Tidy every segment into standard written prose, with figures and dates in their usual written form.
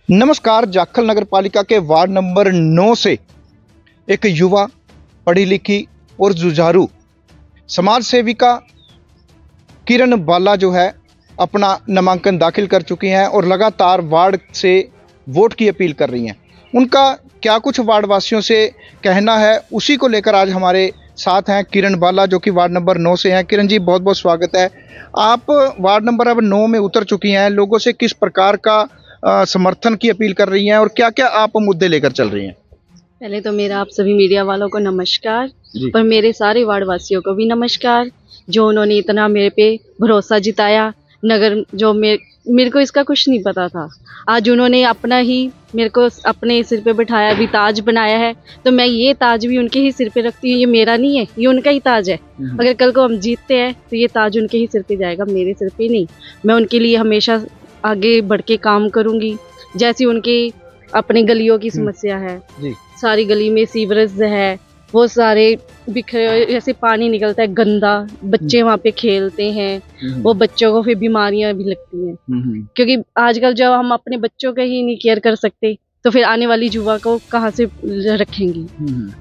नमस्कार। जाखल नगर पालिका के वार्ड नंबर 9 से एक युवा, पढ़ी लिखी और जुझारू समाज सेविका किरण बाला जो है अपना नामांकन दाखिल कर चुकी हैं और लगातार वार्ड से वोट की अपील कर रही हैं। उनका क्या कुछ वार्ड वासियों से कहना है, उसी को लेकर आज हमारे साथ हैं किरण बाला जो कि वार्ड नंबर 9 से हैं। किरण जी, बहुत बहुत स्वागत है। आप वार्ड नंबर अब 9 में उतर चुकी हैं। लोगों से किस प्रकार का समर्थन की अपील कर रही हैं और क्या क्या आप मुद्दे लेकर चल रही हैं? पहले तो मेरा आप सभी मीडिया वालों को नमस्कार, पर मेरे सारे वार्ड वासियों को भी नमस्कार, जो उन्होंने इतना मेरे पे भरोसा जिताया। नगर जो मेरे को इसका कुछ नहीं पता था, आज उन्होंने अपना ही मेरे को अपने सिर पे बिठाया, भी ताज बनाया है, तो मैं ये ताज भी उनके ही सिर पे रखती हूँ। ये मेरा नहीं है, ये उनका ही ताज है। अगर कल को हम जीतते हैं तो ये ताज उनके ही सिर पे जाएगा, मेरे सिर पे नहीं। मैं उनके लिए हमेशा आगे बढ़ के काम करूंगी। जैसी उनकी अपनी गलियों की समस्या है, सारी गली में सीवरेज है, वो सारे बिखरे, जैसे पानी निकलता है गंदा, बच्चे वहाँ पे खेलते हैं, वो बच्चों को फिर बीमारियां भी लगती हैं, क्योंकि आजकल जब हम अपने बच्चों का ही नहीं केयर कर सकते तो फिर आने वाली युवा को कहाँ से रखेंगी।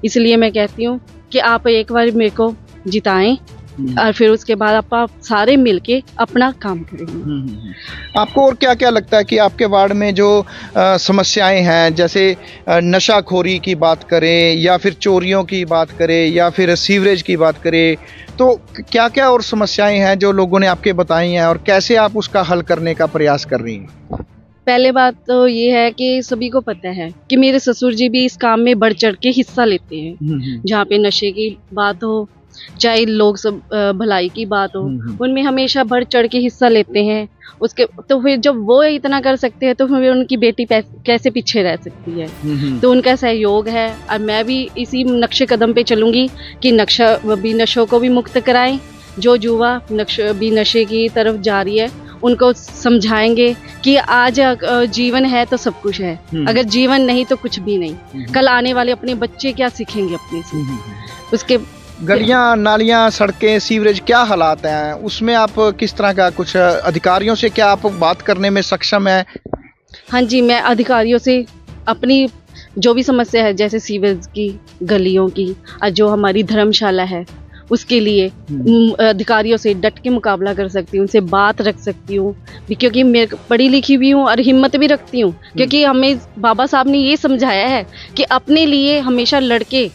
इसलिए मैं कहती हूँ कि आप एक बार मेरे को जिताएं और फिर उसके बाद आप सारे मिलके अपना काम करेंगे। आपको और क्या क्या लगता है कि आपके वार्ड में जो समस्याएं हैं, जैसे नशाखोरी की बात करें या फिर चोरियों की बात करें या फिर सीवरेज की बात करें, तो क्या क्या और समस्याएं हैं जो लोगों ने आपके बताई हैं और कैसे आप उसका हल करने का प्रयास कर रही हैं? पहले बात तो ये है कि सभी को पता है कि मेरे ससुर जी भी इस काम में बढ़ चढ़ के हिस्सा लेते हैं। जहाँ पे नशे की बात हो, चाहे लोग सब भलाई की बात हो, उनमें हमेशा बढ़ चढ़ के हिस्सा लेते हैं। उसके तो फिर जब वो इतना कर सकते हैं तो फिर उनकी बेटी कैसे पीछे रह सकती है। तो उनका सहयोग है और मैं भी इसी नक्शे कदम पे चलूंगी कि नशों को भी मुक्त कराएं। जो युवा नशे की तरफ जा रही है उनको समझाएंगे कि आज जीवन है तो सब कुछ है, अगर जीवन नहीं तो कुछ भी नहीं। कल आने वाले अपने बच्चे क्या सीखेंगे अपने से। उसके गलियां, नालियां, सड़कें, सीवरेज क्या हालात हैं, उसमें आप किस तरह का कुछ अधिकारियों से क्या आप बात करने में सक्षम है? हाँ जी, मैं अधिकारियों से अपनी जो भी समस्या है, जैसे सीवरेज की, गलियों की और जो हमारी धर्मशाला है, उसके लिए अधिकारियों से डट के मुकाबला कर सकती हूँ, उनसे बात रख सकती हूँ, क्योंकि मैं पढ़ी लिखी भी हूँ और हिम्मत भी रखती हूँ। क्योंकि हमें बाबा साहब ने ये समझाया है कि अपने लिए हमेशा लड़के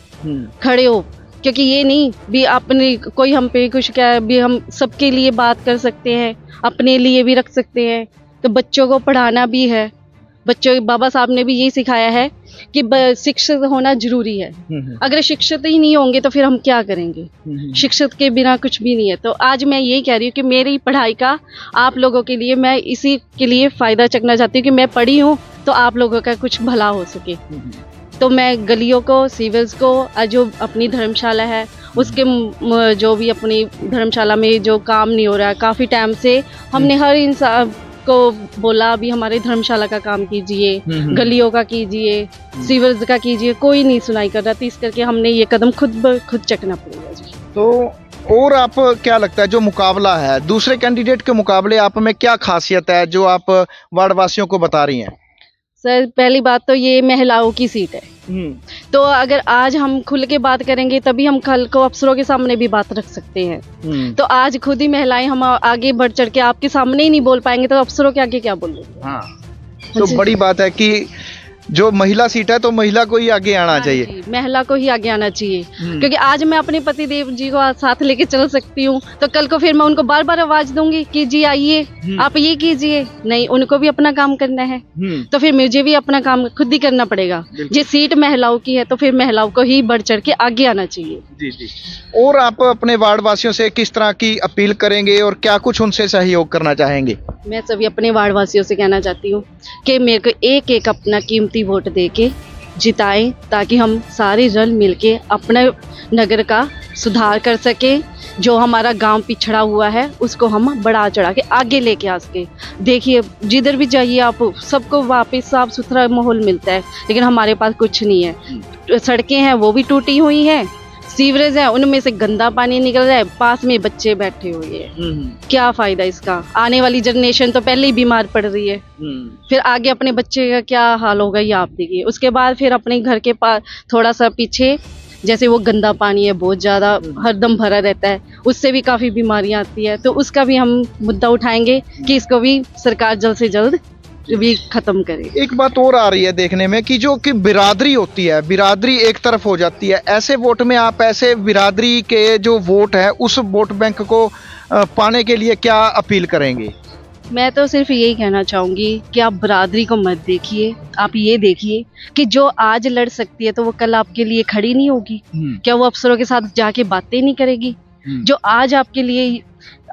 खड़े हो, क्योंकि ये नहीं भी अपने कोई हम पे कुछ क्या, भी हम सबके लिए बात कर सकते हैं, अपने लिए भी रख सकते हैं। तो बच्चों को पढ़ाना भी है, बच्चों बाबा साहब ने भी ये सिखाया है कि शिक्षित होना जरूरी है। अगर शिक्षित ही नहीं होंगे तो फिर हम क्या करेंगे। शिक्षित के बिना कुछ भी नहीं है। तो आज मैं यही कह रही हूँ कि मेरी पढ़ाई का आप लोगों के लिए, मैं इसी के लिए फायदा चकना चाहती हूँ कि मैं पढ़ी हूँ तो आप लोगों का कुछ भला हो सके। तो मैं गलियों को, सीवरेज को और जो अपनी धर्मशाला है उसके, जो भी अपनी धर्मशाला में जो काम नहीं हो रहा है काफ़ी टाइम से, हमने हर इंसान को बोला अभी हमारे धर्मशाला का काम कीजिए, गलियों का कीजिए, सीवरेज का कीजिए, कोई नहीं सुनाई कर रहा। तो इस करके हमने ये कदम खुद चकना पड़ेगा जी। तो और आप क्या लगता है जो मुकाबला है दूसरे कैंडिडेट के मुकाबले, आप में क्या खासियत है जो आप वार्ड वासियों को बता रही हैं? सर, पहली बात तो ये महिलाओं की सीट है, तो अगर आज हम खुल के बात करेंगे तभी हम कल को अफसरों के सामने भी बात रख सकते हैं। तो आज खुद ही महिलाएं हम आगे बढ़ चढ़ के आपके सामने ही नहीं बोल पाएंगे तो अफसरों के आगे क्या बोलेंगे। हाँ, तो बड़ी बात है कि जो महिला सीट है तो महिला को ही आगे आना चाहिए। महिला को ही आगे आना चाहिए, क्योंकि आज मैं अपने पति देव जी को साथ लेके चल सकती हूँ, तो कल को फिर मैं उनको बार बार आवाज दूंगी कि जी आइए, आप ये कीजिए। नहीं, उनको भी अपना काम करना है, तो फिर मुझे भी अपना काम खुद ही करना पड़ेगा। ये सीट महिलाओं की है तो फिर महिलाओं को ही बढ़ चढ़ के आगे आना चाहिए। जी जी। और आप अपने वार्ड वासियों से किस तरह की अपील करेंगे और क्या कुछ उनसे सहयोग करना चाहेंगे? मैं सभी अपने वार्ड वासियों से कहना चाहती हूँ कि मेरे को एक एक अपना कीमती वोट देके जिताएं, ताकि हम सारे रल मिलके अपने नगर का सुधार कर सकें। जो हमारा गांव पिछड़ा हुआ है उसको हम बढ़ा चढ़ा के आगे लेके आ सके। देखिए, जिधर भी जाइए आप, सबको वापस साफ सुथरा माहौल मिलता है, लेकिन हमारे पास कुछ नहीं है। सड़कें हैं वो भी टूटी हुई हैं, सीवरेज है उनमें से गंदा पानी निकल रहा है, पास में बच्चे बैठे हुए हैं। क्या फायदा इसका? आने वाली जनरेशन तो पहले ही बीमार पड़ रही है, फिर आगे अपने बच्चे का क्या हाल होगा ये आप देखिए। उसके बाद फिर अपने घर के पास थोड़ा सा पीछे जैसे वो गंदा पानी है, बहुत ज्यादा हरदम भरा रहता है, उससे भी काफी बीमारियां आती है। तो उसका भी हम मुद्दा उठाएंगे कि इसको भी सरकार जल्द से जल्द भी खत्म करे। एक बात और आ रही है देखने में कि जो कि बिरादरी होती है, बिरादरी एक तरफ हो जाती है। ऐसे वोट में आप ऐसे बिरादरी के जो वोट है उस वोट बैंक को पाने के लिए क्या अपील करेंगे? मैं तो सिर्फ यही कहना चाहूंगी कि आप बरादरी को मत देखिए, आप ये देखिए कि जो आज लड़ सकती है तो वो कल आपके लिए खड़ी नहीं होगी क्या? वो अफसरों के साथ जाके बातें नहीं करेगी? जो आज आपके लिए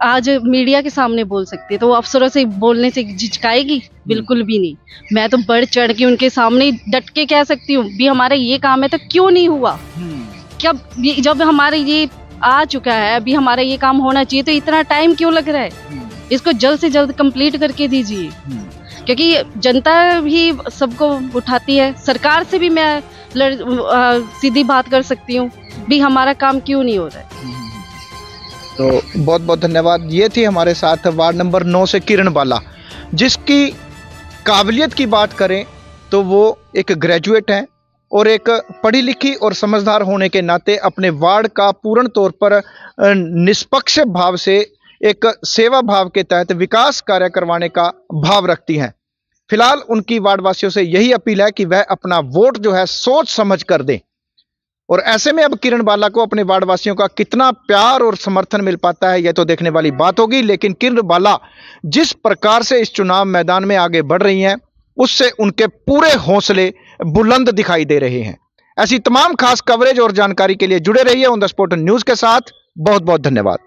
आज मीडिया के सामने बोल सकती है तो वो अफसरों से बोलने से झिझकाएगी? बिल्कुल भी नहीं। मैं तो बढ़ चढ़ के उनके सामने डट के कह सकती हूँ भी हमारा ये काम है तो क्यों नहीं हुआ? क्या जब हमारे ये आ चुका है, अभी हमारा ये काम होना चाहिए तो इतना टाइम क्यों लग रहा है? इसको जल्द से जल्द कंप्लीट करके दीजिए, क्योंकि जनता भी सबको उठाती है। सरकार से भी मैं सीधी बात कर सकती हूँ भी हमारा काम क्यों नहीं हो रहा है। तो बहुत बहुत धन्यवाद। ये थी हमारे साथ वार्ड नंबर 9 से किरण बाला, जिसकी काबिलियत की बात करें तो वो एक ग्रेजुएट हैं और एक पढ़ी लिखी और समझदार होने के नाते अपने वार्ड का पूर्ण तौर पर निष्पक्ष भाव से एक सेवा भाव के तहत विकास कार्य करवाने का भाव रखती हैं। फिलहाल उनकी वार्ड वासियों से यही अपील है कि वह अपना वोट जो है सोच समझ कर दें। और ऐसे में अब किरण बाला को अपने वार्ड वासियों का कितना प्यार और समर्थन मिल पाता है यह तो देखने वाली बात होगी। लेकिन किरण बाला जिस प्रकार से इस चुनाव मैदान में आगे बढ़ रही हैं उससे उनके पूरे हौसले बुलंद दिखाई दे रहे हैं। ऐसी तमाम खास कवरेज और जानकारी के लिए जुड़े रहिए ऑन द स्पॉट न्यूज के साथ। बहुत बहुत धन्यवाद।